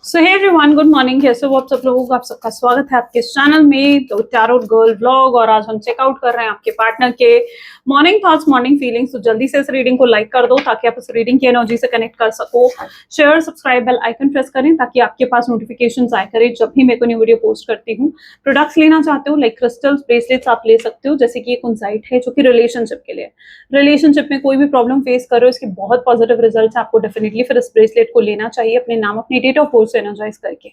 सो hey everyone, good morning. कैसे हो आप सब लोगों का? आप सबका स्वागत है आपके इस चैनल में तो टैरोट गर्ल व्लॉग। और आज हम चेकआउट कर रहे हैं आपके पार्टनर के मॉर्निंग थॉट्स, मॉर्निंग फीलिंग्स। तो जल्दी से इस रीडिंग को लाइक कर दो ताकि आप इस रीडिंग की एनर्जी से कनेक्ट कर सको। Share, subscribe, bell icon press करें ताकि आपके पास नोटिफिकेशन आया करे जब भी मैं कोई न्यू वीडियो पोस्ट करती हूँ। प्रोडक्ट्स लेना चाहते हो लाइक क्रिस्टल्स, ब्रेसलेट्स आप ले सकते हो। जैसे कि एक इनसाइट है जो कि रिलेशनशिप के लिए, रिलेशनशिप में कोई भी प्रॉब्लम फेस कर रहे हो, इसके बहुत पॉजिटिव रिजल्ट्स है। आपको डेफिनेटली फिर इस ब्रेसलेट को लेना चाहिए अपने नाम, अपनी डेट ऑफ बर्थ से एनर्जाइज करके।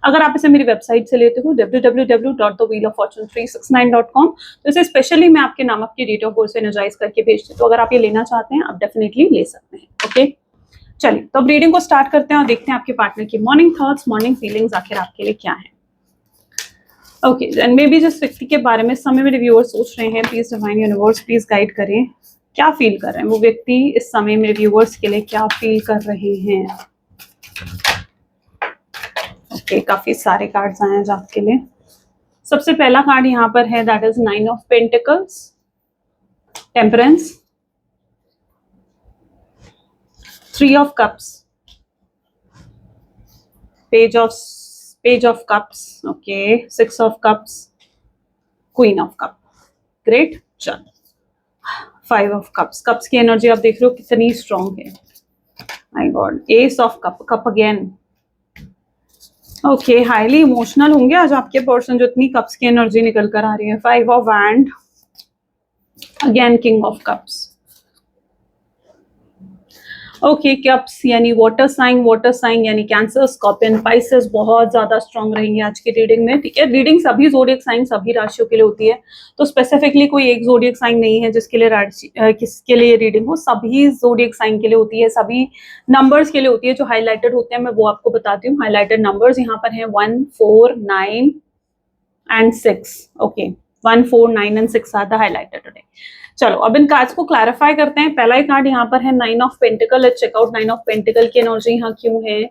अगर आप इसे मेरी वेबसाइट से लेते हो www.thewheeloffortune369.com, तो इसे स्पेशली मैं आपके नाम, आपकी डेट ऑफ बर्थ से एनर्जाइज करके भेजती हूँ। तो अगर आप ये लेना चाहते हैं आप डेफिनेटली ले सकते हैं। ओके, चलिए तो अब रीडिंग को स्टार्ट करते हैं और देखते हैं आपके पार्टनर की मॉर्निंग थॉट्स, मॉर्निंग फीलिंग्स आखिर आपके लिए क्या है। ओके, एंड मे बी जिस व्यक्ति के बारे में समय मेरे व्यूअर्स सोच रहे हैं, please divine universe please guide करें। क्या फील कर रहे हैं वो व्यक्ति इस समय मेरे व्यूअर्स के लिए, क्या फील कर रहे हैं? ओके, काफी सारे कार्ड्स आए हैं आपके लिए। सबसे पहला कार्ड यहाँ पर है, that is 9 of pentacles, temperance, 3 of cups, page of cups, okay, 6 of cups, queen of cup. Great, चलो 5 ऑफ कप्स। कप्स की एनर्जी आप देख रहे हो कितनी स्ट्रॉन्ग है। My God, S of cup again. Okay, highly emotional होंगे आज आपके पर्सन जो इतनी कप्स की एनर्जी निकल कर आ रही है। 5 of wand, again king of cups. Okay, cups यानी वाटर साइन यानी कैंसर, स्कॉर्पियन, पाइसेस बहुत ज्यादा स्ट्रांग रहेंगे आज की रीडिंग में। ठीक है, रीडिंग सभी जोडियक साइन सभी राशियों के लिए होती है, तो स्पेसिफिकली कोई एक जोडियक साइन नहीं है जिसके लिए किसके लिए रीडिंग हो। सभी जोडियक साइन के लिए होती है, सभी नंबर्स के लिए होती है। जो हाईलाइटेड होते हैं मैं वो आपको बताती हूँ। हाईलाइटेड नंबर्स यहाँ पर है 1, 4, 9 and 6। Okay, 1, 4, 9 and 6 are the highlighted today. चलो अब इन कार्ड्स को क्लैरिफाई करते हैं। पहला ही कार्ड यहाँ पर है 9 of pentacle. Let's check out 9 of pentacle की एनर्जी यहाँ क्यों है।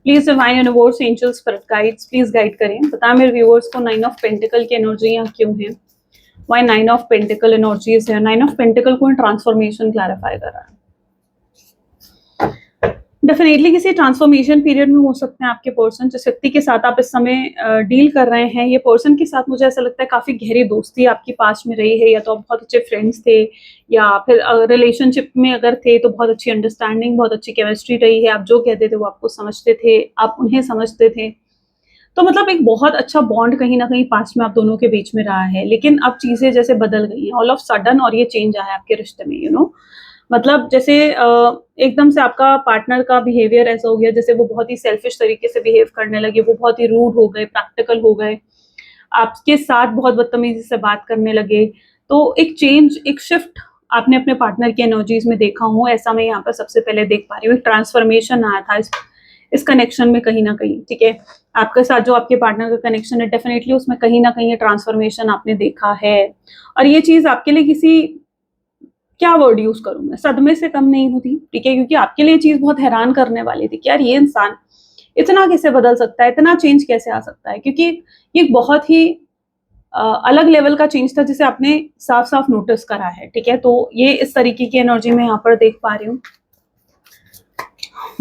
Please divine universe, angels, spirit guides please guide करें। बताएं मेरे व्यूअर्स को 9 ऑफ पेंटिकल की एनर्जी यहाँ क्यों है। व्हाई 9 ऑफ पेंटिकल एनर्जीज है। 9 ऑफ पेंटिकल को ट्रांसफॉर्मेशन क्लैरिफाई कर रहा है। डेफिनेटली किसी ट्रांसफॉर्मेशन पीरियड में हो सकते हैं आपके पर्सन। जिस व्यक्ति के साथ आप इस समय डील कर रहे हैं, ये पर्सन के साथ मुझे ऐसा लगता है काफी गहरी दोस्ती आपकी पास में रही है, या तो आप बहुत अच्छे फ्रेंड्स थे, या फिर रिलेशनशिप में अगर थे तो बहुत अच्छी अंडरस्टैंडिंग, बहुत अच्छी केमिस्ट्री रही है। आप जो कहते थे वो आपको समझते थे, आप उन्हें समझते थे। तो मतलब एक बहुत अच्छा बॉन्ड कहीं ना कहीं पास में आप दोनों के बीच में रहा है। लेकिन अब चीजें जैसे बदल गई हैं ऑल ऑफ सडन, और ये चेंज आया आपके रिश्ते में। मतलब जैसे एकदम से आपका पार्टनर का बिहेवियर ऐसा हो गया जैसे वो बहुत ही सेल्फिश तरीके से बिहेव करने लगे, वो बहुत ही रूड हो गए, प्रैक्टिकल हो गए, आपके साथ बहुत बदतमीजी से बात करने लगे। तो एक चेंज, एक शिफ्ट आपने अपने पार्टनर की एनर्जीज में देखा हो, ऐसा मैं यहाँ पर सबसे पहले देख पा रही हूँ। एक ट्रांसफॉर्मेशन आया था इस कनेक्शन में कहीं ना कहीं। ठीक है, आपके साथ जो आपके पार्टनर का कनेक्शन है डेफिनेटली उसमें कहीं ना कहीं ट्रांसफॉर्मेशन आपने देखा है। और ये चीज आपके लिए किसी, क्या वर्ड यूज करूं मैं, सदमे से कम नहीं होती। ठीक है, क्योंकि आपके लिए चीज बहुत हैरान करने वाली थी कि यार ये इंसान इतना कैसे बदल सकता है, इतना चेंज कैसे आ सकता है। क्योंकि ये बहुत ही अलग लेवल का चेंज था जिसे आपने साफ साफ नोटिस करा है। ठीक है, तो ये इस तरीके की एनर्जी में यहाँ पर देख पा रही हूँ।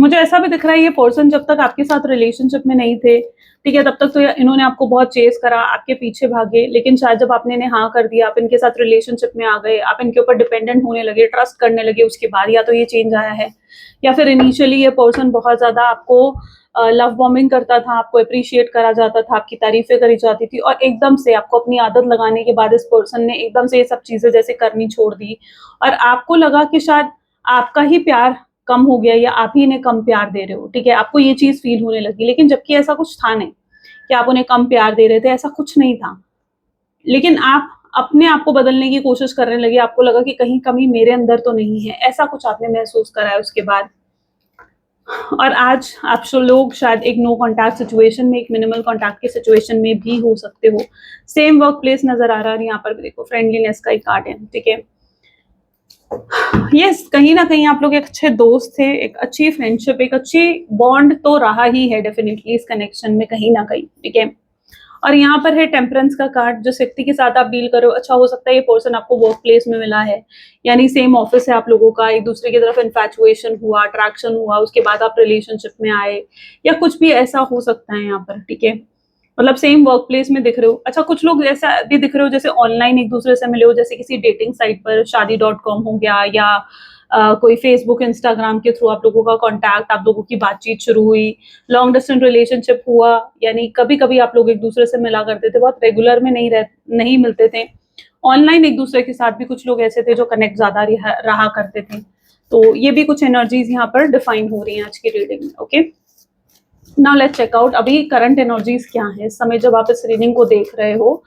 मुझे ऐसा भी दिख रहा है ये पर्सन जब तक आपके साथ रिलेशनशिप में नहीं थे, ठीक है, तब तक तो इन्होंने आपको बहुत चेस करा, आपके पीछे भागे। लेकिन शायद जब आपने इन्हें हाँ कर दिया, आप इनके साथ रिलेशनशिप में आ गए, आप इनके ऊपर डिपेंडेंट होने लगे, ट्रस्ट करने लगे, उसके बाद या तो ये चेंज आया है, या फिर इनिशियली ये पर्सन बहुत ज्यादा आपको लव बॉम्बिंग करता था, आपको अप्रिशिएट करा जाता था, आपकी तारीफें करी जाती थी, और एकदम से आपको अपनी आदत लगाने के बाद इस पर्सन ने एकदम से ये सब चीजें जैसे करनी छोड़ दी। और आपको लगा कि शायद आपका ही प्यार कम हो गया, या आप ही इन्हें कम प्यार दे रहे हो। ठीक है, आपको ये चीज फील होने लगी। लेकिन जबकि ऐसा कुछ था नहीं कि आप उन्हें कम प्यार दे रहे थे, ऐसा कुछ नहीं था। लेकिन आप अपने आप को बदलने की कोशिश करने लगे, आपको लगा कि कहीं कमी मेरे अंदर तो नहीं है, ऐसा कुछ आपने महसूस करा है उसके बाद। और आज आप लोग शायद एक नो कॉन्टैक्ट सिचुएशन में, एक मिनिमल कॉन्टैक्ट की सिचुएशन में भी हो सकते हो। सेम वर्क प्लेस नजर आ रहा है यहाँ पर भी, देखो फ्रेंडलीनेस का एक कार्ड है। ठीक है, यस, कहीं ना कहीं आप लोग एक अच्छे दोस्त थे, एक अच्छी फ्रेंडशिप, एक अच्छी बॉन्ड तो रहा ही है डेफिनेटली इस कनेक्शन में कहीं ना कहीं। ठीक है, और यहाँ पर है टेम्परेंस का कार्ड। जिस व्यक्ति के साथ आप डील कर रहे हो, अच्छा हो सकता है ये पर्सन आपको वर्क प्लेस में मिला है, यानी सेम ऑफिस है आप लोगों का, एक दूसरे की तरफ इन्फैचुएशन हुआ, अट्रैक्शन हुआ, उसके बाद आप रिलेशनशिप में आए, या कुछ भी ऐसा हो सकता है यहाँ पर, ठीक है। मतलब सेम वर्क प्लेस में दिख रहे हो। अच्छा, कुछ लोग ऐसा भी दिख रहे हो जैसे ऑनलाइन एक दूसरे से मिले हो, जैसे किसी डेटिंग साइट पर, शादी.com हो गया, या कोई फेसबुक इंस्टाग्राम के थ्रू आप लोगों का कांटेक्ट, आप लोगों की बातचीत शुरू हुई, लॉन्ग डिस्टेंस रिलेशनशिप हुआ, यानी कभी कभी आप लोग एक दूसरे से मिला करते थे, बहुत रेगुलर में नहीं मिलते थे, ऑनलाइन एक दूसरे के साथ भी कुछ लोग ऐसे थे जो कनेक्ट ज्यादा रहा करते थे। तो ये भी कुछ एनर्जीज यहाँ पर डिफाइन हो रही हैं आज की रीडिंग में। Okay, now let's check out अभी करंट एनर्जीज क्या है इस समय जब आप इस रीडिंग को देख रहे हो।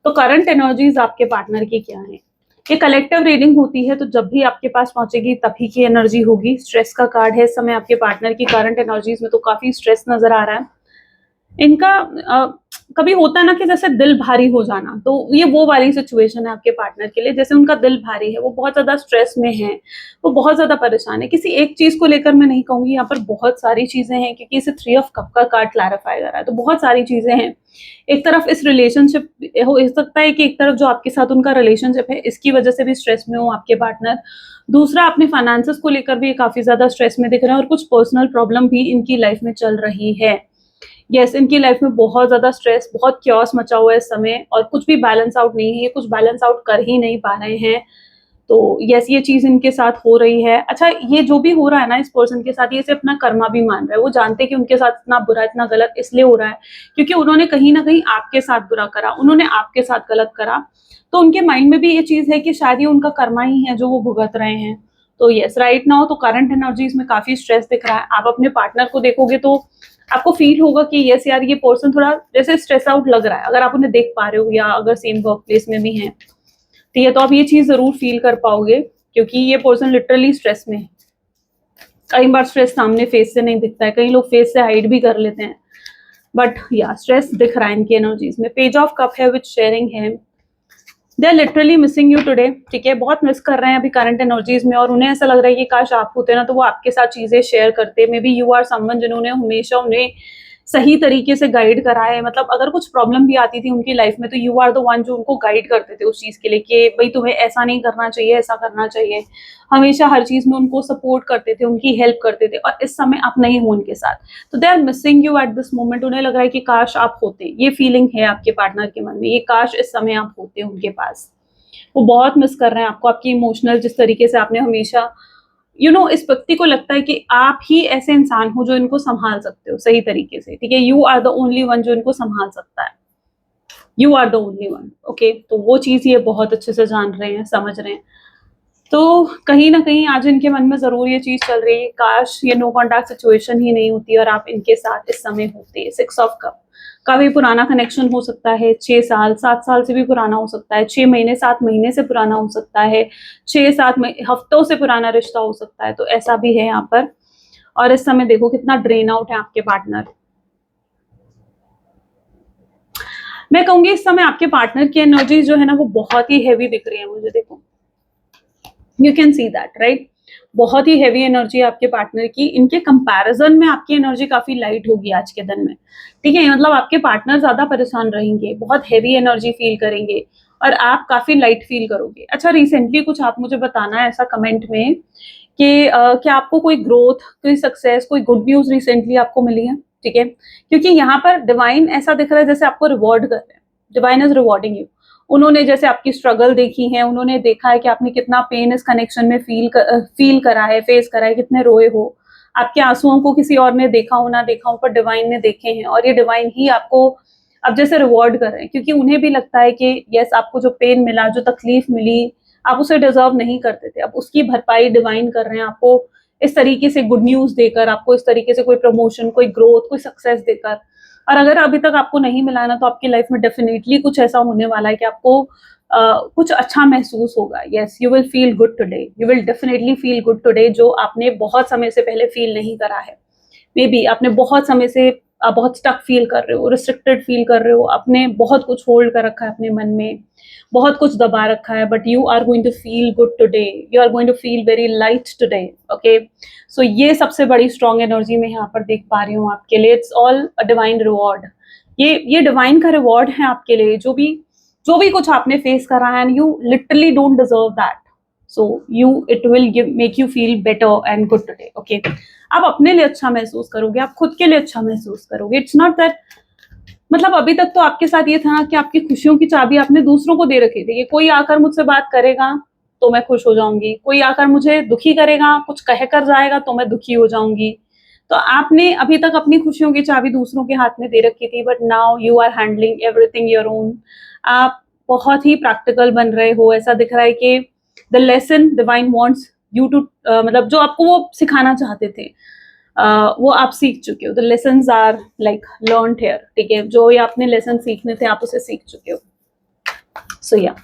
तो करंट एनर्जीज आपके पार्टनर की क्या है। ये कलेक्टिव रीडिंग होती है, तो जब भी आपके पास पहुंचेगी तभी की एनर्जी होगी। स्ट्रेस का कार्ड है इस समय आपके पार्टनर की करंट एनर्जीज में, तो काफी स्ट्रेस नजर आ रहा है इनका। कभी होता है ना कि जैसे दिल भारी हो जाना, तो ये वो वाली सिचुएशन है आपके पार्टनर के लिए, जैसे उनका दिल भारी है, वो बहुत ज्यादा स्ट्रेस में है, वो बहुत ज्यादा परेशान है किसी एक चीज को लेकर। मैं नहीं कहूंगी, यहाँ पर बहुत सारी चीजें हैं, क्योंकि इसे 3 ऑफ कप का कार्ड क्लैरिफाई कर रहा है, तो बहुत सारी चीजें हैं। एक तरफ इस रिलेशनशिप हो सकता है कि एक तरफ जो आपके साथ उनका रिलेशनशिप है इसकी वजह से भी स्ट्रेस में हो आपके पार्टनर। दूसरा, अपने फाइनेंसेस को लेकर भी काफी ज्यादा स्ट्रेस में दिख रहे हैं, और कुछ पर्सनल प्रॉब्लम भी इनकी लाइफ में चल रही है। यस, इनकी लाइफ में बहुत ज्यादा स्ट्रेस, बहुत क्योस मचा हुआ है इस समय, और कुछ भी बैलेंस आउट नहीं है, ये कुछ बैलेंस आउट कर ही नहीं पा रहे हैं। तो यस, ये चीज इनके साथ हो रही है। अच्छा, ये जो भी हो रहा है ना इस पर्सन के साथ, ये इसे अपना कर्मा भी मान रहा है। वो जानते हैं कि उनके साथ इतना बुरा, इतना गलत इसलिए हो रहा है क्योंकि उन्होंने कहीं ना कहीं आपके साथ बुरा करा, उन्होंने आपके साथ गलत करा। तो उनके माइंड में भी ये चीज है कि शायद ये उनका कर्मा ही है जो वो भुगत रहे हैं। तो यस, राइट नाउ तो करंट एनर्जीज में काफी स्ट्रेस दिख रहा है। आप अपने पार्टनर को देखोगे तो आपको फील होगा कि यस यार, ये पर्सन थोड़ा जैसे स्ट्रेस आउट लग रहा है, अगर आप उन्हें देख पा रहे हो या अगर सेम वर्क प्लेस में भी हैं, ठीक है, तो आप ये चीज जरूर फील कर पाओगे, क्योंकि ये पर्सन लिटरली स्ट्रेस में है। कई बार स्ट्रेस सामने फेस से नहीं दिखता है, कई लोग फेस से हाइड भी कर लेते हैं, बट या स्ट्रेस दिख रहा है इनकी एनर्जीज में। पेज ऑफ कप है विच शेयरिंग है, they are literally missing you today, ठीक है, बहुत मिस कर रहे हैं अभी करंट एनर्जीज में, और उन्हें ऐसा लग रहा है कि काश आप होते ना तो वो आपके साथ चीजें शेयर करते। Maybe you are someone जिन्होंने हमेशा उन्हें सही तरीके से गाइड करा है। मतलब अगर कुछ प्रॉब्लम भी आती थी उनकी लाइफ में तो यू आर द वन जो उनको गाइड करते थे उस चीज के लिए, कि भाई तुम्हें ऐसा नहीं करना चाहिए, ऐसा करना चाहिए। हमेशा हर चीज में उनको सपोर्ट करते थे, उनकी हेल्प करते थे, और इस समय आप नहीं हो उनके साथ, तो they are missing you at this moment. उन्हें लग रहा है कि काश आप होते, ये फीलिंग है आपके पार्टनर के मन में, ये काश इस समय आप होते उनके पास। वो बहुत मिस कर रहे हैं आपको, आपकी इमोशनल जिस तरीके से आपने हमेशा इस व्यक्ति को लगता है कि आप ही ऐसे इंसान हो जो इनको संभाल सकते हो सही तरीके से, ठीक है, you are the only one जो इनको संभाल सकता है, you are the only one. Okay, तो वो चीज ये बहुत अच्छे से जान रहे हैं, समझ रहे हैं। तो कहीं ना कहीं आज इनके मन में जरूर ये चीज चल रही है, काश ये नो कॉन्टैक्ट सिचुएशन ही नहीं होती और आप इनके साथ इस समय होते। 6 ऑफ कप, काफी पुराना कनेक्शन हो सकता है, 6 साल 7 साल से भी पुराना हो सकता है, 6 महीने 7 महीने से पुराना हो सकता है, 6-7 हफ्तों से पुराना रिश्ता हो सकता है, तो ऐसा भी है यहाँ पर। और इस समय देखो कितना ड्रेन आउट है आपके पार्टनर। मैं कहूंगी इस समय आपके पार्टनर की एनर्जी जो है ना वो बहुत ही हैवी दिख रही है मुझे, देखो you can see that right, बहुत ही हैवी एनर्जी है आपके पार्टनर की। इनके कंपैरिजन में आपकी एनर्जी काफी लाइट होगी आज के दिन में, ठीक है, मतलब आपके पार्टनर ज्यादा परेशान रहेंगे, बहुत हैवी एनर्जी फील करेंगे, और आप काफी लाइट फील करोगे। अच्छा, रिसेंटली कुछ आप मुझे बताना है ऐसा कमेंट में कि क्या आपको कोई ग्रोथ, कोई सक्सेस, कोई गुड न्यूज रिसेंटली आपको मिली है, ठीक है, क्योंकि यहाँ पर डिवाइन ऐसा दिख रहा है जैसे आपको रिवॉर्ड कर रहे हैं, डिवाइन इज रिवॉर्डिंग यू। उन्होंने जैसे आपकी स्ट्रगल देखी है, उन्होंने देखा है कि आपने कितना पेन इस कनेक्शन में फील करा है, फेस करा है, कितने रोए हो, आपके आंसुओं को किसी और ने देखा हो ना देखा हो पर डिवाइन ने देखे हैं, और ये डिवाइन ही आपको अब जैसे रिवॉर्ड कर रहे हैं, क्योंकि उन्हें भी लगता है कि यस आपको जो पेन मिला, जो तकलीफ मिली, आप उसे डिजर्व नहीं करते थे, अब उसकी भरपाई डिवाइन कर रहे हैं आपको इस तरीके से गुड न्यूज देकर, आपको इस तरीके से कोई प्रमोशन, कोई ग्रोथ, कोई सक्सेस देकर। और अगर अभी तक आपको नहीं मिला ना तो आपकी लाइफ में डेफिनेटली कुछ ऐसा होने वाला है कि आपको कुछ अच्छा महसूस होगा। Yes, you will feel good today, you will definitely feel good today, जो आपने बहुत समय से पहले फील नहीं करा है। मे बी आपने बहुत समय से बहुत स्टक फील कर रहे हो, रिस्ट्रिक्टेड फील कर रहे हो, आपने बहुत कुछ होल्ड कर रखा है अपने मन में, बहुत कुछ दबा रखा है, but you are going to feel good today, you are going to feel very light today. Okay, so ये सबसे बड़ी स्ट्रॉन्ग एनर्जी मैं यहाँ पर देख पा रही हूँ आपके लिए। It's all a divine reward, ये डिवाइन का रिवॉर्ड है आपके लिए, जो भी कुछ आपने फेस करा है, and you literally don't deserve that, so it will make you feel better and good today. Okay, आप अपने लिए अच्छा महसूस करोगे, आप खुद के लिए अच्छा महसूस करोगे। इट्स नॉट दैट, मतलब अभी तक तो आपके साथ ये था ना कि आपकी खुशियों की चाबी आपने दूसरों को दे रखी थी, कि कोई आकर मुझसे बात करेगा तो मैं खुश हो जाऊंगी, कोई आकर मुझे दुखी करेगा, कुछ कह कर जाएगा तो मैं दुखी हो जाऊंगी। तो आपने अभी तक अपनी खुशियों की चाबी दूसरों के हाथ में दे रखी थी, but now you are handling everything your own. आप बहुत ही प्रैक्टिकल बन रहे हो, ऐसा दिख रहा है कि the lesson divine wants you to, मतलब जो आपको वो सिखाना चाहते थे, वो आप सीख चुके हो। The lessons are like learned here, ठीक है, जो ये आपने लेसन सीखने थे आप उसे सीख चुके हो। सो या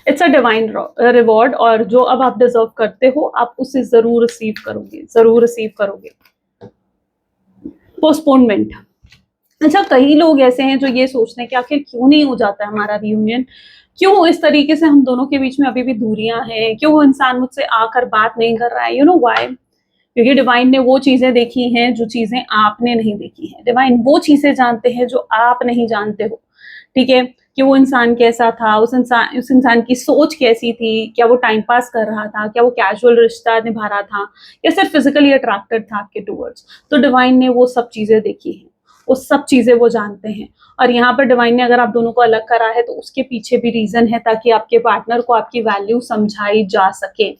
इट्स अ डिवाइन रिवॉर्ड, और जो अब आप डिजर्व करते हो आप उसे जरूर रिसीव करोगे, जरूर रिसीव करोगे। पोस्टपोनमेंट, अच्छा कई लोग ऐसे हैं जो ये सोचते हैं कि आखिर क्यों नहीं हो जाता है हमारा रियूनियन, क्यों इस तरीके से हम दोनों के बीच में अभी भी दूरियां हैं, क्यों वो इंसान मुझसे आकर बात नहीं कर रहा है। You know why? क्योंकि डिवाइन ने वो चीजें देखी हैं जो चीजें आपने नहीं देखी हैं। डिवाइन वो चीजें जानते हैं जो आप नहीं जानते हो, ठीक है, कि वो इंसान कैसा था, उस इंसान की सोच कैसी थी, क्या वो टाइम पास कर रहा था, क्या वो कैजुअल रिश्ता निभा रहा था, या सिर्फ फिजिकली अट्रैक्टेड था आपके टूवर्ड्स। तो डिवाइन ने वो सब चीजें देखी हैं, वो सब चीजें वो जानते हैं। और यहाँ पर डिवाइन ने अगर आप दोनों को अलग करा है तो उसके पीछे भी रीजन है, ताकि आपके पार्टनर को आपकी वैल्यू समझाई जा सके,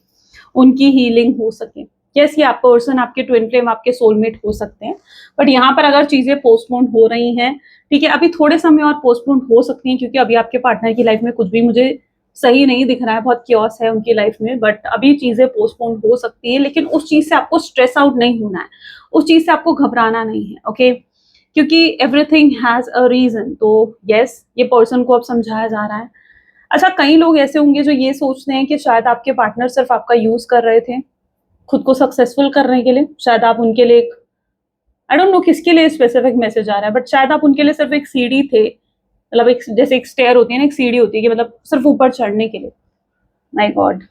उनकी हीलिंग हो सके। यस, ये आप पर्सन आपके ट्विन फ्लेम, आपके सोलमेट हो सकते हैं, बट यहाँ पर अगर चीजें पोस्टपोन हो रही हैं, ठीक है, अभी थोड़े समय और पोस्टपोन हो सकती हैं, क्योंकि अभी आपके पार्टनर की लाइफ में कुछ भी मुझे सही नहीं दिख रहा है, बहुत क्योस है उनकी लाइफ में, बट अभी चीजें पोस्टपोन हो सकती है। लेकिन उस चीज से आपको स्ट्रेस आउट नहीं होना है, उस चीज से आपको घबराना नहीं है, ओके, क्योंकि एवरीथिंग हैज अ रीजन। तो यस, ये पर्सन को अब समझाया जा रहा है। अच्छा, कई लोग ऐसे होंगे जो ये सोचते हैं कि शायद आपके पार्टनर सिर्फ आपका यूज कर रहे थे खुद को सक्सेसफुल करने के लिए, शायद आप उनके लिए एक, आई डोंट नो किसके लिए स्पेसिफिक मैसेज आ रहा है, बट शायद आप उनके लिए सिर्फ एक सीढ़ी थे, मतलब एक जैसे एक स्टेयर होती है ना, एक सीढ़ी होती है कि मतलब सिर्फ ऊपर चढ़ने के लिए। My God,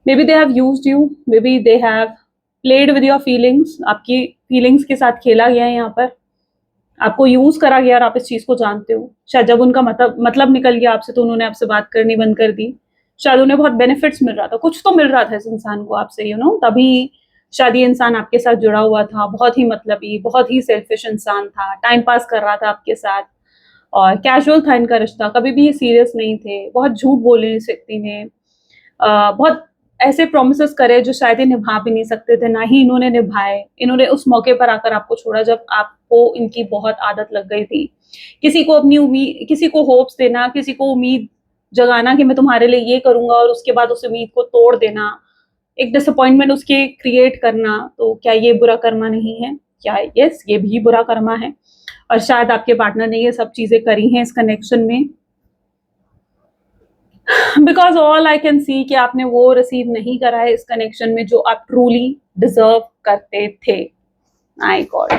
may be they have used you, may be they have played with your feelings, आपकी फीलिंग्स के साथ खेला गया है यहाँ पर, आपको यूज करा गया और आप इस चीज को जानते हो। शायद जब उनका मतलब निकल गया आपसे तो उन्होंने आपसे बात करनी बंद कर दी। शायद उन्हें बहुत बेनिफिट्स मिल रहा था, कुछ तो मिल रहा था इस इंसान को आपसे, यू नो, तभी शायद ये इंसान आपके साथ जुड़ा हुआ था। बहुत ही मतलबी, बहुत ही सेल्फिश इंसान था, टाइम पास कर रहा था आपके साथ, और कैजुअल था इनका रिश्ता, कभी भी ये सीरियस नहीं थे। बहुत झूठ बोले इस व्यक्ति ने, बहुत ऐसे प्रोमिस करे जो शायद ये निभा भी नहीं सकते थे, ना ही इन्होंने निभाए। इन्होंने उस मौके पर आकर आपको छोड़ा जब आपको इनकी बहुत आदत लग गई थी। किसी को अपनी उम्मीद, किसी को होप्स देना, किसी को उम्मीद जगाना कि मैं तुम्हारे लिए ये करूंगा, और उसके बाद उस उम्मीद को तोड़ देना, एक डिसअपॉइंटमेंट उसके क्रिएट करना। तो क्या ये बुरा कर्मा नहीं है? क्या यस, ये भी बुरा कर्मा है, और शायद आपके पार्टनर ने ये सब चीजें करी हैं इस कनेक्शन में, because all I can see कि आपने वो रिसीव नहीं करा है इस कनेक्शन में जो आप ट्रूली डिजर्व करते थे। My God,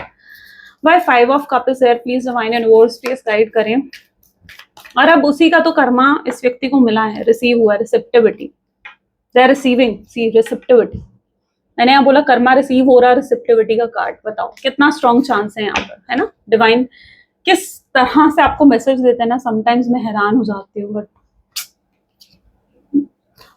why 5 of cup is here, please divine and words please guide करें। और अब उसी का तो कर्मा इस व्यक्ति को मिला है, रिसीव हुआ, receptivity, they are receiving, see receptivity. मैंने यहाँ बोला कर्मा रिसीव हो रहा, रिसेप्टिविटी का कार्ड, बताओ कितना स्ट्रॉन्ग चांस है यहाँ पर, है ना। डिवाइन किस तरह से आपको मैसेज देते हैं ना, समटाइम्स मैं हैरान हो जाती हूँ, बट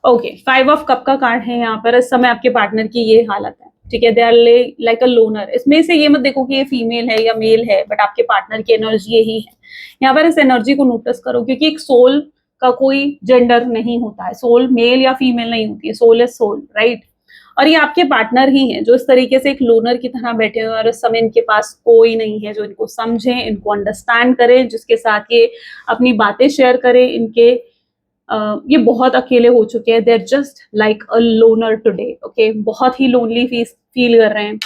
ओके। 5 ऑफ कप का कार्ड है यहाँ पर। इस समय आपके पार्टनर की ये हालत है, ठीक है, they are like a loner. इसमें से ये मत देखो कि ये फीमेल है या मेल है, बट आपके पार्टनर की एनर्जी यही है। यहाँ पर इस एनर्जी को नोटिस करो, क्योंकि एक सोल का कोई जेंडर नहीं होता है, सोल मेल या फीमेल नहीं होती है, सोल इज सोल, राइट। और ये आपके पार्टनर ही हैं जो इस तरीके से एक लोनर की तरह बैठे हुए, और इस समय इनके पास कोई नहीं है जो इनको समझे, इनको अंडरस्टैंड करे, जिसके साथ ये अपनी बातें शेयर करे। इनके ये बहुत अकेले हो चुके हैं, there just like a loner today, okay, बहुत ही लोनली फील कर रहे हैं,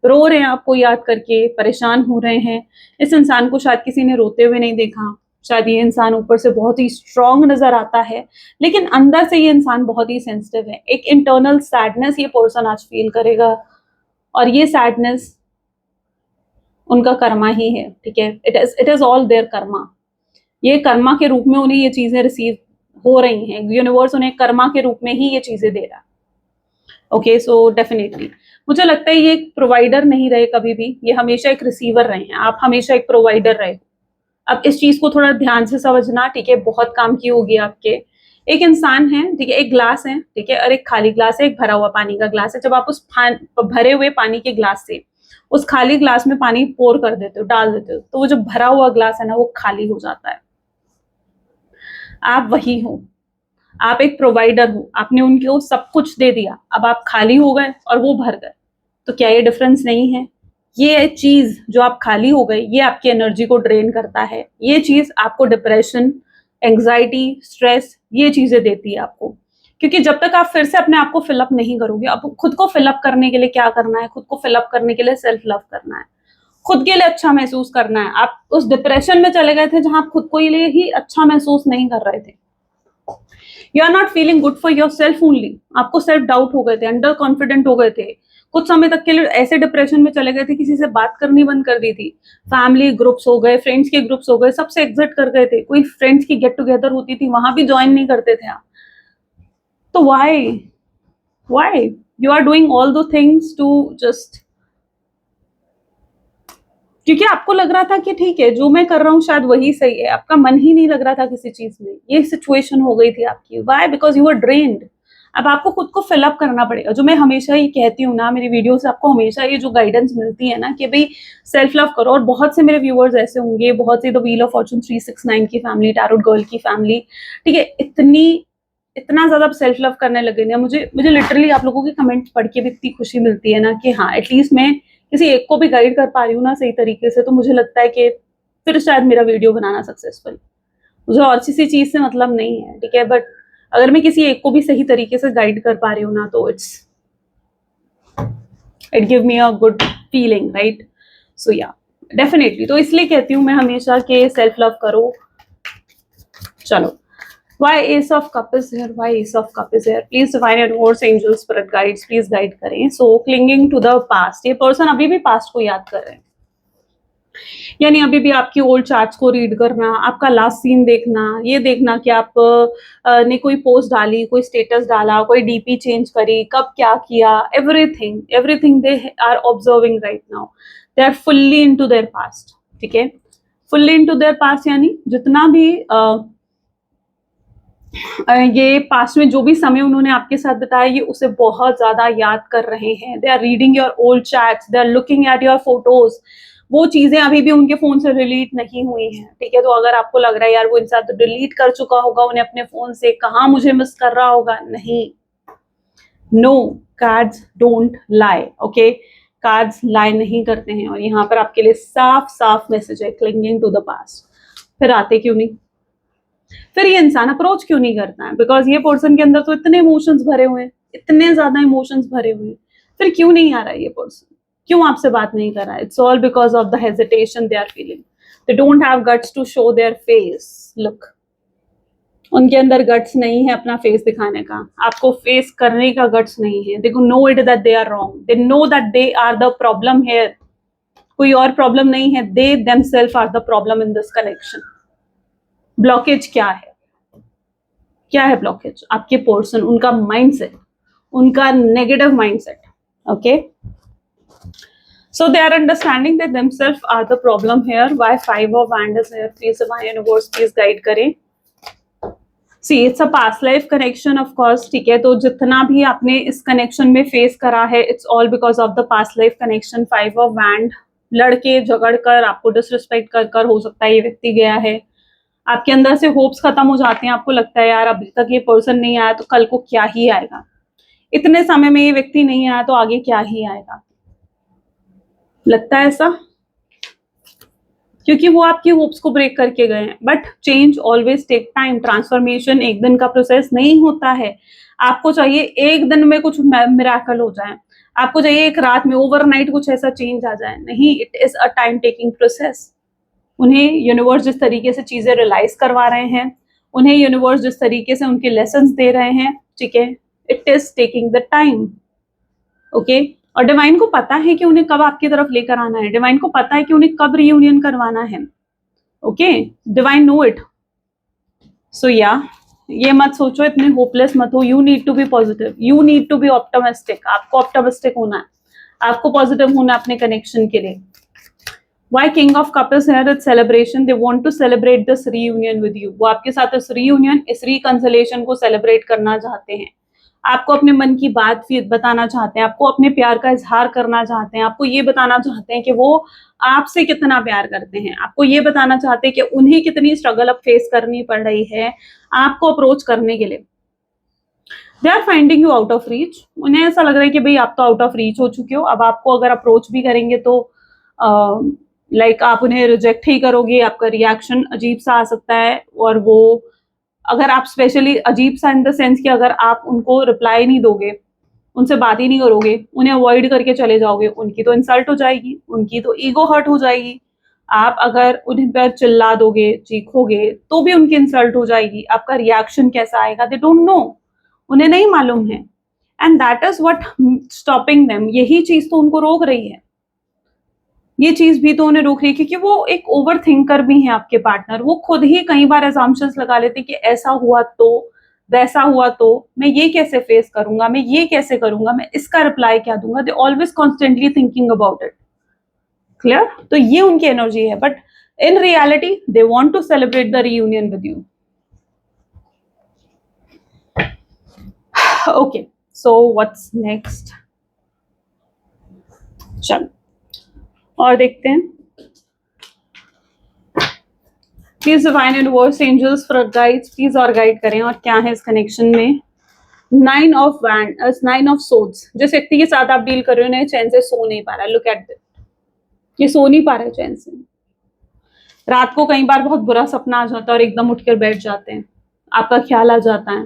रो रहे हैं आपको याद करके, परेशान हो रहे हैं। इस इंसान को शायद किसी ने रोते हुए नहीं देखा, शायद ये इंसान ऊपर से बहुत ही स्ट्रांग नजर आता है, लेकिन अंदर से ये इंसान बहुत ही सेंसिटिव है। एक इंटरनल सैडनेस ये पर्सन आज फील करेगा, और ये सैडनेस उनका कर्मा ही है, ठीक है, it is all there karma. ये कर्मा के रूप में उन्हें ये चीजें रिसीव हो रही हैं, यूनिवर्स उन्हें कर्मा के रूप में ही ये चीजें दे रहा है। ओके, सो डेफिनेटली मुझे लगता है ये एक प्रोवाइडर नहीं रहे कभी भी, ये हमेशा एक रिसीवर रहे हैं, आप हमेशा एक प्रोवाइडर रहे। अब इस चीज को थोड़ा ध्यान से समझना, ठीक है, बहुत काम की होगी आपके। एक इंसान है, ठीक है, एक ग्लास है, ठीक है, और एक खाली ग्लास है, एक भरा हुआ पानी का ग्लास है। जब आप उस भरे हुए पानी के ग्लास से उस खाली ग्लास में पानी पोर कर देते हो, डाल देते हो, तो वो जो भरा हुआ ग्लास है ना, वो खाली हो जाता है। आप वही हो, आप एक प्रोवाइडर हो, आपने उनको सब कुछ दे दिया, अब आप खाली हो गए और वो भर गए, तो क्या ये डिफरेंस नहीं है? ये चीज जो आप खाली हो गए, ये आपकी एनर्जी को ड्रेन करता है, ये चीज आपको डिप्रेशन, एंग्जाइटी, स्ट्रेस, ये चीजें देती है आपको। क्योंकि जब तक आप फिर से अपने आप को फिलअप नहीं करोगे, अब खुद को फिलअप करने के लिए क्या करना है? खुद को फिलअप करने के लिए सेल्फ लव करना है, खुद के लिए अच्छा महसूस करना है। आप उस डिप्रेशन में चले गए थे जहां आप खुद को लिए ही अच्छा महसूस नहीं कर रहे थे। You are not feeling good for yourself only, आपको सेल्फ डाउट हो गए थे, अंडर कॉन्फिडेंट हो गए थे, कुछ समय तक के लिए ऐसे डिप्रेशन में चले गए थे, किसी से बात करनी बंद कर दी थी, फैमिली ग्रुप्स हो गए, फ्रेंड्स के ग्रुप्स हो गए, सबसे एग्जिट कर गए थे, कोई फ्रेंड्स की गेट टुगेदर होती थी वहां भी ज्वाइन नहीं करते थे आप। तो why you are doing all those things to just, क्योंकि आपको लग रहा था कि ठीक है जो मैं कर रहा हूँ शायद वही सही है, आपका मन ही नहीं लग रहा था किसी चीज में, ये सिचुएशन हो गई थी आपकी। Why? Because you are drained. अब आपको खुद को फिलअप करना पड़ेगा। जो मैं हमेशा ही कहती हूँ ना, मेरी वीडियो से आपको हमेशा ये जो गाइडेंस मिलती है ना कि भाई सेल्फ लव करो, और बहुत से मेरे व्यूअर्स ऐसे होंगे, बहुत से द व्हील ऑफ फॉर्चून 369 की फैमिली, टैरोट गर्ल की फैमिली, ठीक है, इतना ज्यादा सेल्फ लव करने लगे ना, मुझे लिटरली आप लोगों के कमेंट्स पढ़ के भी इतनी खुशी मिलती है ना कि हाँ एटलीस्ट मैं किसी एक को भी गाइड कर पा रही हूँ ना सही तरीके से, तो मुझे लगता है कि फिर शायद मेरा वीडियो बनाना सक्सेसफुल। मुझे और किसी चीज से मतलब नहीं है, ठीक है, बट अगर मैं किसी एक को भी सही तरीके से गाइड कर पा रही हूँ ना, तो it give me a good feeling, right? So yeah definitely, तो इसलिए कहती हूँ मैं हमेशा कि सेल्फ लव करो। चलो, why ace of cup is here? Why ace of cup is here? Please divine universe, angels, spirit guides, please guide करें। So clinging to the past, ये पर्सन अभी भी पास्ट को याद कर रहे हैं, यानी अभी भी आपकी ओल्ड चार्ट्स को रीड करना, आपका लास्ट सीन देखना, ये देखना कि आप ने कोई पोस्ट डाली, कोई स्टेटस डाला, कोई डीपी चेंज करी, कब क्या किया, everything they are observing right now. They are fully into their past, ठीक है, फुल्ली इनटू देयर पास्ट, यानी जितना भी ये पास्ट में जो भी समय उन्होंने आपके साथ बिताया, ये उसे बहुत ज्यादा याद कर रहे हैं। They are reading your old chats, they are looking at your photos. वो चीजें अभी भी उनके फोन से डिलीट नहीं हुई हैं, ठीक है। तो अगर आपको लग रहा है यार वो इंसान तो डिलीट कर चुका होगा उन्हें अपने फोन से, कहाँ मुझे मिस कर रहा होगा, नहीं, no, cards don't lie, okay, cards lie नहीं करते हैं। और यहाँ पर आपके लिए साफ साफ मैसेज है, क्लिंगिंग टू द पास्ट। फिर आते क्यों नहीं, फिर ये इंसान अप्रोच क्यों नहीं करता है? बिकॉज ये पर्सन के अंदर तो इतने इमोशंस भरे हुए हैं, इतने ज्यादा इमोशंस भरे हुए हैं, फिर क्यों नहीं आ रहा है ये पर्सन, क्यों आपसे बात नहीं कर रहा है? It's all because of the hesitation they are feeling. They don't have guts to show their face. Look, उनके अंदर गट्स नहीं है अपना फेस दिखाने का, आपको फेस करने का गट्स नहीं है। They know it that they are wrong, they know that they are the problem here. कोई और प्रॉब्लम नहीं है, they themselves are the problem in this connection. Blockage क्या है? क्या है ब्लॉकेज? आपके पर्सन, उनका माइंडसेट, उनका negative mindset, okay. So they are understanding that themselves are the problem here. Why 5 of Wands is here? Please divine universe, please guide करें। See, it's a past life connection, of course, ठीक है। तो जितना भी आपने इस connection में face करा है, it's all because of the past life connection। 5 of Wands, लड़के झगड़ कर, आपको डिसरिस्पेक्ट कर कर हो सकता है ये व्यक्ति गया है। आपके अंदर से होप्स खत्म हो जाते हैं, आपको लगता है यार अभी तक ये पर्सन नहीं आया तो कल को क्या ही आएगा, इतने समय में ये व्यक्ति नहीं आया तो आगे क्या ही आएगा, लगता है ऐसा, क्योंकि वो आपकी होप्स को ब्रेक करके गए हैं। But change always take time, transformation एक दिन का प्रोसेस नहीं होता है। आपको चाहिए एक दिन में कुछ मिराकल हो जाए, आपको चाहिए एक रात में ओवरनाइट कुछ ऐसा चेंज आ जाए, नहीं, it is a time taking process. उन्हें यूनिवर्स जिस तरीके से चीजें रियलाइज करवा रहे हैं, उन्हें यूनिवर्स जिस तरीके से उनके लेसन्स दे रहे हैं, ठीक है, it is taking the time, okay. और डिवाइन को पता है कि उन्हें कब आपकी तरफ लेकर आना है, डिवाइन को पता है कि उन्हें कब रियूनियन करवाना है, okay, divine know it. So या ये मत सोचो, इतने होपलेस मत हो। You need to be positive, you need to be optimistic. आपको ऑप्टिमिस्टिक होना है, आपको पॉजिटिव होना है अपने कनेक्शन के लिए। Why King of Cup is here? It's celebration. They want to celebrate this reunion with you. वो आपके साथ इस reunion, इस reconciliation को celebrate करना चाहते हैं. आपको अपने मन की बात बताना चाहते हैं, आपको अपने प्यार का इजहार करना चाहते हैं, आपको ये बताना चाहते हैं कि वो आपसे कितना प्यार करते हैं, आपको ये बताना चाहते हैं कि उन्हें कितनी स्ट्रगल अब फेस करनी पड़ रही है आपको अप्रोच करने के लिए. They are finding you out of reach. उन्हें ऐसा लग रहा है कि भाई आप तो आउट ऑफ रीच हो चुके हो, अब आपको अगर अप्रोच भी करेंगे तो लाइक आप उन्हें रिजेक्ट ही करोगे, आपका रिएक्शन अजीब सा आ सकता है. और वो अगर आप स्पेशली अजीब सा इन द सेंस कि अगर आप उनको रिप्लाई नहीं दोगे, उनसे बात ही नहीं करोगे, उन्हें अवॉइड करके चले जाओगे, उनकी तो इंसल्ट हो जाएगी, उनकी तो ईगो हर्ट हो जाएगी. आप अगर उन्हें पर चिल्ला दोगे, चीखोगे, तो भी उनकी इंसल्ट हो जाएगी. आपका रिएक्शन कैसा आएगा, दे डोंट नो, उन्हें नहीं मालूम है. And that is what stopping them. यही चीज तो उनको रोक रही है, ये चीज भी तो उन्हें रोक रही है, क्योंकि वो एक ओवर थिंकर भी है आपके पार्टनर. वो खुद ही कई बार असम्पशंस लगा लेते कि ऐसा हुआ तो, वैसा हुआ तो, मैं ये कैसे फेस करूंगा, मैं ये कैसे करूंगा, मैं इसका रिप्लाई क्या दूंगा. They always constantly thinking about it. Clear? तो ये उनकी एनर्जी है. But in reality they want to celebrate the reunion with you. Okay, so what's next. चलो और देखते हैं. Please divine universe, angels for guides, please और गाइड करें. और क्या है इस कनेक्शन में? 9 ऑफ वैंड, 9 ऑफ सोड्स. जिस व्यक्ति के साथ आप डील कर रहे हो ना, चैन से सो नहीं पा रहा है. लुक एट दिस, ये सो नहीं पा रहा है चैन से. रात को कई बार बहुत बुरा सपना आ जाता है और एकदम उठकर बैठ जाते हैं, आपका ख्याल आ जाता है,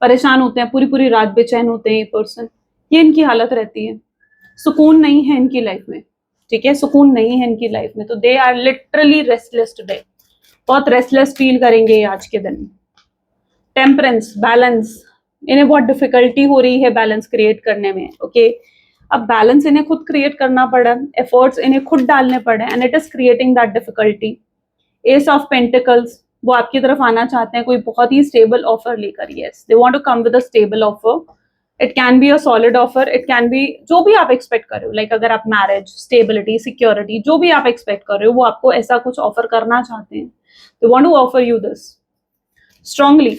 परेशान होते हैं, पूरी पूरी रात बेचैन होते हैं ये पर्सन. ये इनकी हालत रहती है. सुकून नहीं है इनकी लाइफ में. ठीक है, सुकून नहीं है इनकी लाइफ में. तो they are literally restless today. बहुत रेस्टलेस फील करेंगे आज के दिन. टेम्परेंस, बैलेंस, इन्हें बहुत डिफिकल्टी हो रही है बैलेंस क्रिएट करने में. ओके, अब बैलेंस इन्हें खुद क्रिएट करना पड़ा, एफर्ट्स इन्हें खुद डालने पड़े, and it is creating that difficulty. Ace of pentacles, वो आपकी तरफ आना चाहते हैं कोई बहुत ही स्टेबल ऑफर लेकर. Yes, they want to come with a stable offer. It can be a solid offer, it can be जो भी आप एक्सपेक्ट कर रहे हो. लाइक अगर आप मैरिज, स्टेबिलिटी, सिक्योरिटी, जो भी आप एक्सपेक्ट कर रहे हो, वो आपको ऐसा कुछ ऑफर करना चाहते हैं. They want to offer you this strongly.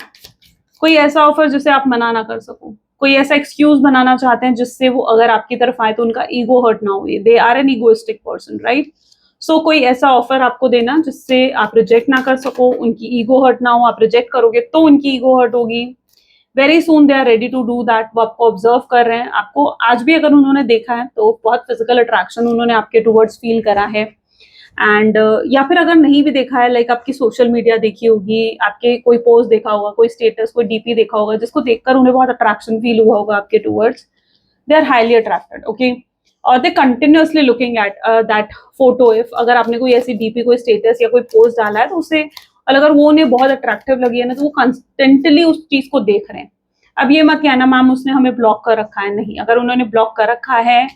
कोई ऐसा ऑफर जिसे आप मना ना कर सको, कोई ऐसा एक्सक्यूज बनाना चाहते हैं जिससे वो अगर आपकी तरफ आए तो उनका ईगो हर्ट ना हो. They are an egoistic person, right? So कोई ऐसा ऑफर आपको देना जिससे आप रिजेक्ट ना कर सको, उनकी ईगो हर्ट ना हो. आप रिजेक्ट करोगे तो उनकी ईगो हर्ट होगी. Very soon they are ready to do that. वो आपको ऑब्जर्व कर रहे हैं. आपको आज भी अगर उन्होंने देखा है तो बहुत फिजिकल अट्रैक्शन उन्होंने आपके टुवर्ड्स फील करा है. एंड या फिर अगर नहीं भी देखा है, लाइक आपकी सोशल मीडिया देखी होगी, आपके कोई पोस्ट देखा होगा, कोई स्टेटस, कोई डीपी देखा होगा, जिसको देखकर उन्हें बहुत अट्रैक्शन फील हुआ होगा आपके towards. They are highly attracted. Okay, और they continuously looking at that photo. If अगर आपने कोई ऐसी डीपी, कोई स्टेटस या कोई पोस्ट डाला है तो उसे, और अगर वो उन्हें बहुत अट्रैक्टिव लगी है ना, तो वो कंस्टेंटली उस चीज को देख रहे हैं. अब ये मत कहना मैम उसने हमें ब्लॉक कर रखा है. नहीं, अगर उन्होंने ब्लॉक कर रखा है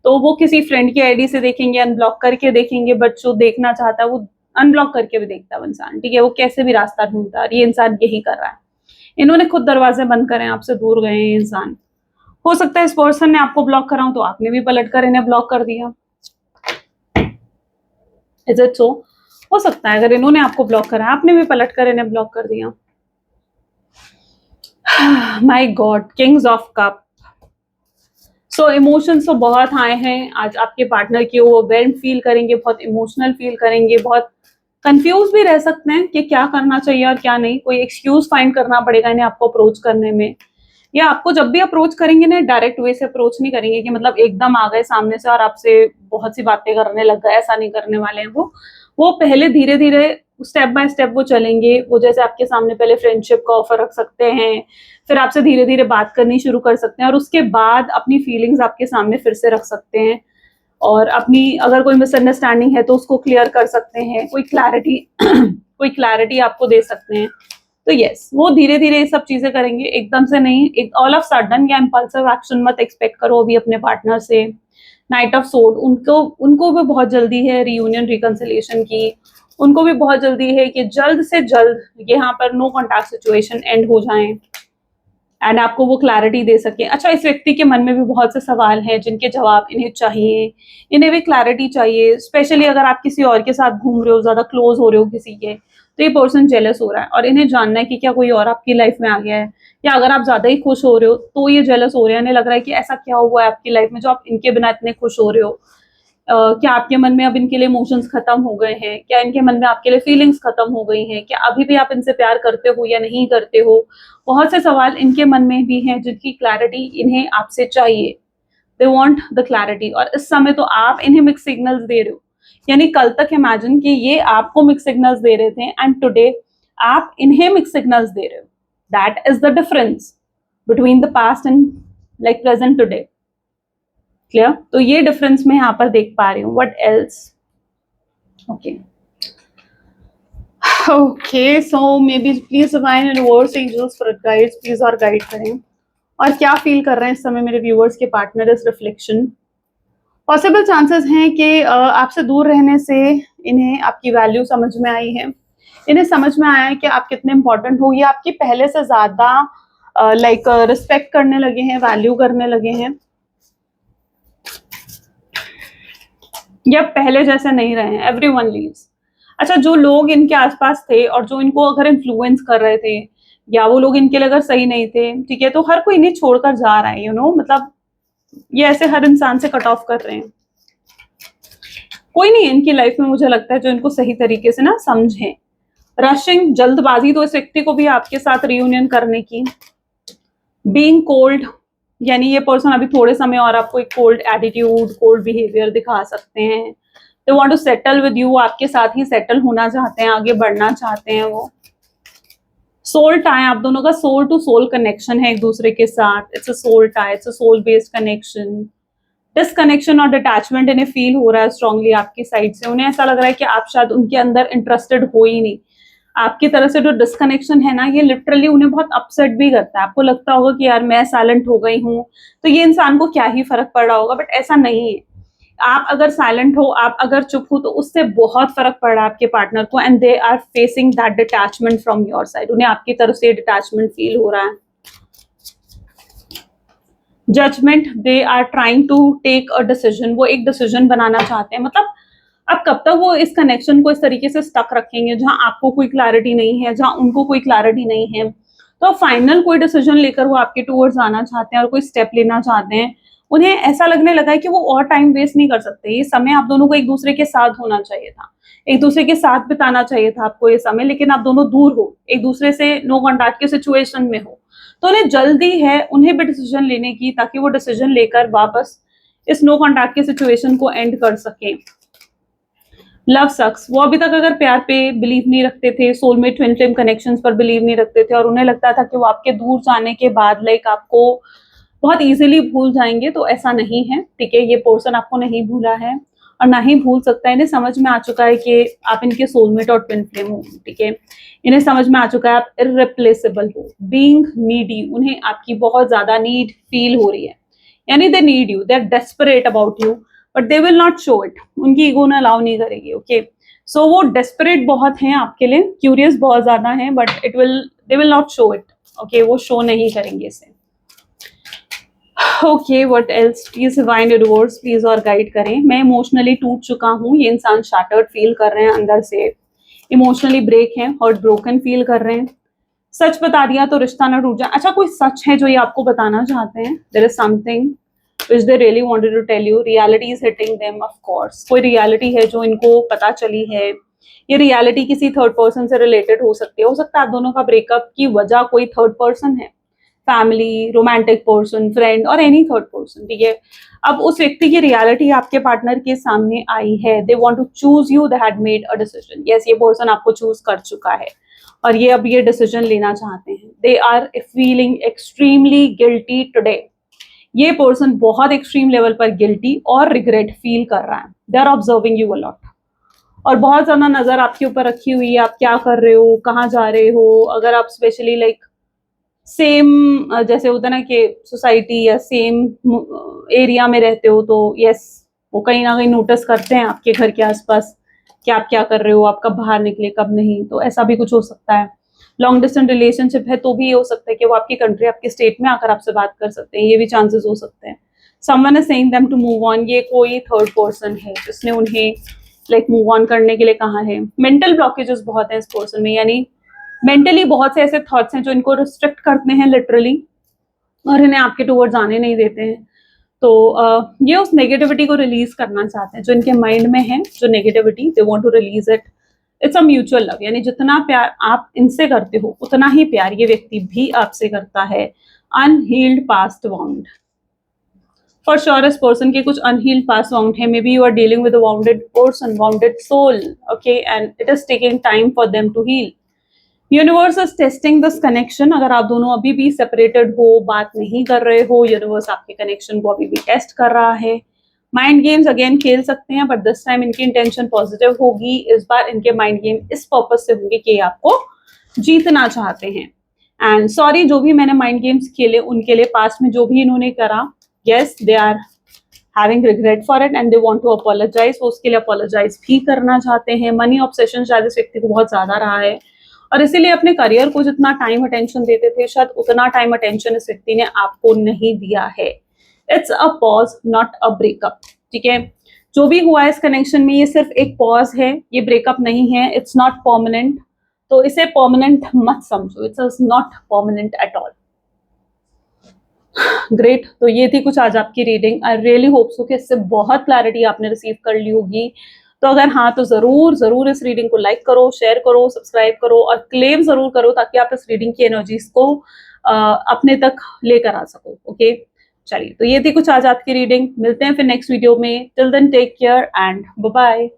तो वो किसी फ्रेंड की आईडी से देखेंगे, अनब्लॉक करके देखेंगे. बट जो देखना चाहता है वो अनब्लॉक करके भी देखता है वो इंसान. ठीक है, वो कैसे भी रास्ता ढूंढता है. ये इंसान यही कर रहा है. इन्होंने खुद दरवाजे बंद करे, आपसे दूर गए हैं इंसान. हो सकता है इस पर्सन ने आपको ब्लॉक करा हो तो आपने भी पलट कर इन्हें ब्लॉक कर दिया. Is it so? हो सकता है अगर इन्होंने आपको ब्लॉक करा, आपने भी पलट कर इन्हें ब्लॉक कर दिया. My God, Kings of cup. So emotions तो बहुत आए हैं आज आपके पार्टनर की. ओवरवेल्म फील करेंगे, बहुत इमोशनल फील करेंगे, बहुत कंफ्यूज भी रह सकते हैं कि क्या करना चाहिए और क्या नहीं. कोई एक्सक्यूज फाइंड करना पड़ेगा इन्हें आपको अप्रोच करने में. या आपको जब भी अप्रोच करेंगे ना, डायरेक्ट वे से अप्रोच नहीं करेंगे कि मतलब एकदम आ गए सामने से और आपसे बहुत सी बातें करने लग गए. ऐसा नहीं करने वाले हैं वो पहले धीरे धीरे स्टेप बाय स्टेप वो चलेंगे. वो जैसे आपके सामने पहले फ्रेंडशिप का ऑफर रख सकते हैं, फिर आपसे धीरे धीरे बात करनी शुरू कर सकते हैं, और उसके बाद अपनी फीलिंग्स आपके सामने फिर से रख सकते हैं. और अपनी अगर कोई मिसअंडरस्टैंडिंग है तो उसको क्लियर कर सकते हैं. कोई क्लैरिटी आपको दे सकते हैं. तो यस, वो धीरे धीरे ये सब चीजें करेंगे, एकदम से नहीं. एक ऑल ऑफ सडन या इम्पल्सिव एक्शन मत एक्सपेक्ट करो अभी अपने पार्टनर से. नाइट ऑफ सोड, उनको भी बहुत जल्दी है रियूनियन, रिकंसिलिएशन की. उनको भी बहुत जल्दी है कि जल्द से जल्द यहाँ पर नो कॉन्टैक्ट सिचुएशन एंड हो जाए. एंड आपको वो क्लैरिटी दे सके। अच्छा, इस व्यक्ति के मन में भी बहुत से सवाल हैं जिनके जवाब इन्हें चाहिए, इन्हें भी क्लैरिटी चाहिए। स्पेशली अगर आप किसी और के साथ घूम रहे हो, ज्यादा क्लोज हो रहे हो किसी के, तो ये पर्सन जेलस हो रहा है और इन्हें जानना है कि क्या कोई और आपकी लाइफ में आ गया है, या अगर आप ज्यादा ही खुश हो रहे हो तो ये जेलस हो रहे हैं। इन्हें लग रहा है कि ऐसा क्या हुआ है आपकी लाइफ में जो आप इनके बिना इतने खुश हो रहे हो। क्या आपके मन में अब इनके लिए इमोशंस खत्म हो गए हैं? क्या इनके मन में आपके लिए फीलिंग्स खत्म हो गई हैं? क्या अभी भी आप इनसे प्यार करते हो या नहीं करते हो? बहुत से सवाल इनके मन में भी हैं जिनकी क्लैरिटी इन्हें आपसे चाहिए। दे वांट द क्लैरिटी, और इस समय तो आप इन्हें मिक्स सिग्नल्स दे रहे हो। यानी कल तक इमेजिन कि ये आपको मिक्स सिग्नल्स दे रहे थे एंड टुडे आप इन्हें मिक्स सिग्नल्स दे रहे हो। That is the difference between the past and like present today. Clear? तो ये डिफरेंस मैं यहाँ पर देख पा रही हूँ। What else? Okay okay, so maybe please divine universe, angels, spirit guides please और गाइड करें। और क्या फील कर रहे हैं इस समय मेरे व्यूअर्स के पार्टनर इस रिफ्लेक्शन? पॉसिबल चांसेस हैं कि आपसे दूर रहने से इन्हें आपकी वैल्यू समझ में आई है। इन्हें समझ में आया है कि आप कितने इंपॉर्टेंट हो। ये आपकी पहले से ज्यादा लाइक रिस्पेक्ट करने लगे हैं, वैल्यू करने लगे हैं। ये अब पहले जैसे नहीं रहे हैं। Everyone leaves. अच्छा, जो लोग इनके आसपास थे और जो इनको अगर इन्फ्लुएंस कर रहे थे, या वो लोग इनके लिए अगर सही नहीं थे, ठीक है, तो हर कोई इन्हें छोड़कर जा रहा है। मतलब ये ऐसे हर इंसान से कट ऑफ कर रहे हैं। कोई नहीं इनकी लाइफ में, मुझे लगता है, जो इनको सही तरीके से ना समझे। रशिंग, जल्दबाजी तो इस व्यक्ति को भी आपके साथ रियूनियन करने की। बीइंग कोल्ड, यानी ये पर्सन अभी थोड़े समय और आपको एक कोल्ड एटीट्यूड, कोल्ड बिहेवियर दिखा सकते हैं। They want to settle with you, आपके साथ ही सेटल होना चाहते हैं, आगे बढ़ना चाहते हैं वो। सोल टाई, आप दोनों का सोल टू सोल कनेक्शन है एक दूसरे के साथ। It's a soul tie, it's a soul based connection. Disconnection और डिटैचमेंट इन्हें फील हो रहा है स्ट्रांगली आपकी साइड से। उन्हें ऐसा लग रहा है कि आप शायद उनके अंदर इंटरेस्टेड हो ही नहीं। आपकी तरफ से जो डिस्कनेक्शन है ना, ये लिटरली उन्हें बहुत अपसेट भी करता है। आपको लगता होगा कि यार मैं साइलेंट हो गई हूँ तो ये इंसान को क्या ही फर्क पड़ रहा होगा, बट ऐसा नहीं है। आप अगर साइलेंट हो, आप अगर चुप हो, तो उससे बहुत फर्क पड़ रहा है आपके पार्टनर को, and they are facing that detachment from your side. उन्हें आपकी तरफ से डिटैचमेंट फील हो रहा है। Judgement, they are trying to take a decision, वो एक डिसीजन बनाना चाहते हैं। मतलब अब कब तक वो इस कनेक्शन को इस तरीके से स्टक रखेंगे जहां आपको कोई क्लैरिटी नहीं है, जहां उनको कोई क्लैरिटी नहीं है। तो फाइनल कोई डिसीजन लेकर वो आपके टूवर्ड्स आना चाहते हैं और कोई स्टेप लेना चाहते हैं। उन्हें ऐसा लगने लगा है कि वो और टाइम वेस्ट नहीं कर सकते। ये समय आप दोनों को एक दूसरे के साथ होना चाहिए था, एक दूसरे के साथ बिताना चाहिए था आपको ये समय, लेकिन आप दोनों दूर हो, एक दूसरे से नो कॉन्टैक्ट की सिचुएशन में हो। तो उन्हें जल्दी है, उन्हें भी डिसीजन लेने की, ताकि वो डिसीजन लेकर वापस इस नो कॉन्टैक्ट की सिचुएशन को एंड कर सकें। लव सक्स, वो अभी तक अगर प्यार पे बिलीव नहीं रखते थे, सोलमेट ट्विन फ्लेम कनेक्शंस पर बिलीव नहीं रखते थे, और उन्हें लगता था कि वो आपके दूर जाने के बाद लाइक आपको बहुत इजीली भूल जाएंगे, तो ऐसा नहीं है। ठीक है, ये पर्सन आपको नहीं भूला है और ना ही भूल सकता है। इन्हें समझ में आ चुका है कि आप इनके सोलमेट और ट्विन फ्लेम हो। ठीक है, इन्हें समझ में आ चुका है आप इररिप्लेसेबल हो। बीइंग नीडी, उन्हें आपकी बहुत ज्यादा नीड फील हो रही है, यानी they need you, they are desperate about you, but they will not show it. उनकी ईगो ने अलाउ नहीं करेगी। ओके, सो वो डेस्परेट बहुत हैं आपके लिए, क्यूरियस बहुत ज्यादा हैं, but they will not show it. Okay, वो शो नहीं करेंगे इसे। Okay, what else? Please divine universe please और गाइड करें। मैं इमोशनली टूट चुका हूँ, ये इंसान शैटर्ड फील कर रहे हैं अंदर से, इमोशनली ब्रेक हैं, हर्ट ब्रोकन फील कर रहे हैं। सच बता दिया तो रिश्ता ना टूट जाए। अच्छा, कोई सच है जो ये आपको बताना चाहते हैं? There is something which they really wanted to tell you. Reality is hitting them, of course. कोई रियलिटी है जो इनको पता चली है। ये रियलिटी किसी थर्ड पर्सन से रिलेटेड हो सकती है। हो सकता है आप दोनों का ब्रेकअप की वजह कोई थर्ड पर्सन है, फैमिली, रोमांटिक पर्सन, फ्रेंड और एनी थर्ड पर्सन। ठीक है, अब उस व्यक्ति की रियलिटी आपके पार्टनर के सामने आई है। They want to choose you, they had made a decision. Yes, ये पर्सन आपको चूज कर चुका है और ये अब ये डिसीजन लेना चाहते हैं। They are feeling extremely guilty today. ये पर्सन बहुत एक्सट्रीम लेवल पर गिल्टी और रिग्रेट फील कर रहा है। They are observing you a lot, और बहुत ज्यादा नजर आपके ऊपर रखी हुई है। आप क्या कर रहे हो, कहाँ जा रहे हो। अगर आप स्पेशली लाइक सेम जैसे होता है ना कि सोसाइटी या सेम एरिया में रहते हो, तो यस, वो कहीं ना कहीं नोटिस करते हैं आपके घर के आसपास कि आप क्या कर रहे हो, आप कब बाहर निकले कब नहीं। तो ऐसा भी कुछ हो सकता है। लॉन्ग डिस्टेंस रिलेशनशिप है तो भी ये हो सकता है कि वो आपकी कंट्री, आपके स्टेट में आकर आपसे बात कर सकते हैं, ये भी चांसेस हो सकते हैं। Someone is saying them to move on, ये कोई थर्ड पर्सन है जिसने उन्हें लाइक मूव ऑन करने के लिए कहा है। मेंटल ब्लॉकेजेस बहुत है इस पर्सन में, यानी मेंटली बहुत से ऐसे थॉट्स हैं जो इनको रिस्ट्रिक्ट करते हैं लिटरली, और इन्हें आपके टूवर्ड्स आने नहीं देते हैं। तो ये उस नेगेटिविटी को रिलीज करना चाहते हैं जो इनके माइंड में है, जो negativity, they want to release it. It's a mutual love, यानी जितना प्यार आप इनसे करते हो उतना ही प्यार ये व्यक्ति भी आपसे करता है। Unhealed past wound, for sure इस पर्सन के कुछ अनहील्ड पास्ट वाउंड है। Maybe you are dealing with a wounded person, wounded soul, okay, and it is taking time for them to heal. Universe is testing this connection. अगर आप दोनों अभी भी separated हो, बात नहीं कर रहे हो, यूनिवर्स आपके कनेक्शन को अभी भी टेस्ट कर रहा है। माइंड गेम्स अगेन खेल सकते हैं, बट दिस टाइम इनकी इंटेंशन पॉजिटिव होगी। इस बार इनके माइंड गेम इस पर्पस से होंगे कि आपको जीतना चाहते हैं। एंड सॉरी जो भी मैंने माइंड गेम्स खेले उनके लिए, पास्ट में जो भी इन्होंने करा, yes they are having regret for it and they want to apologise, वो उसके लिए अपोलोजाइज भी करना चाहते हैं। मनी ऑब्सेशन शायद इस व्यक्ति को बहुत ज्यादा रहा है, और इसीलिए अपने करियर को जितना टाइम अटेंशन देते थे शायद उतना टाइम अटेंशन इस व्यक्ति ने आपको नहीं दिया है। It's a pause not a breakup, ठीक है। जो भी हुआ है इस कनेक्शन में ये सिर्फ एक पॉज है, ये ब्रेकअप नहीं है, इट्स नॉट परमानेंट। तो इसे परमानेंट मत समझो, it's not permanent at all. Great, तो ये थी कुछ आज आपकी reading. I really hope so कि इससे बहुत क्लैरिटी आपने रिसीव कर ली होगी। तो अगर हाँ तो जरूर जरूर इस रीडिंग को लाइक करो, शेयर करो, सब्सक्राइब करो और क्लेम जरूर करो, ताकि आप इस रीडिंग की एनर्जीज को अपने तक लेकर आ सको। ओके, चलिए, तो ये थी कुछ आज आपकी रीडिंग। मिलते हैं फिर नेक्स्ट वीडियो में। Till then take care and bye bye.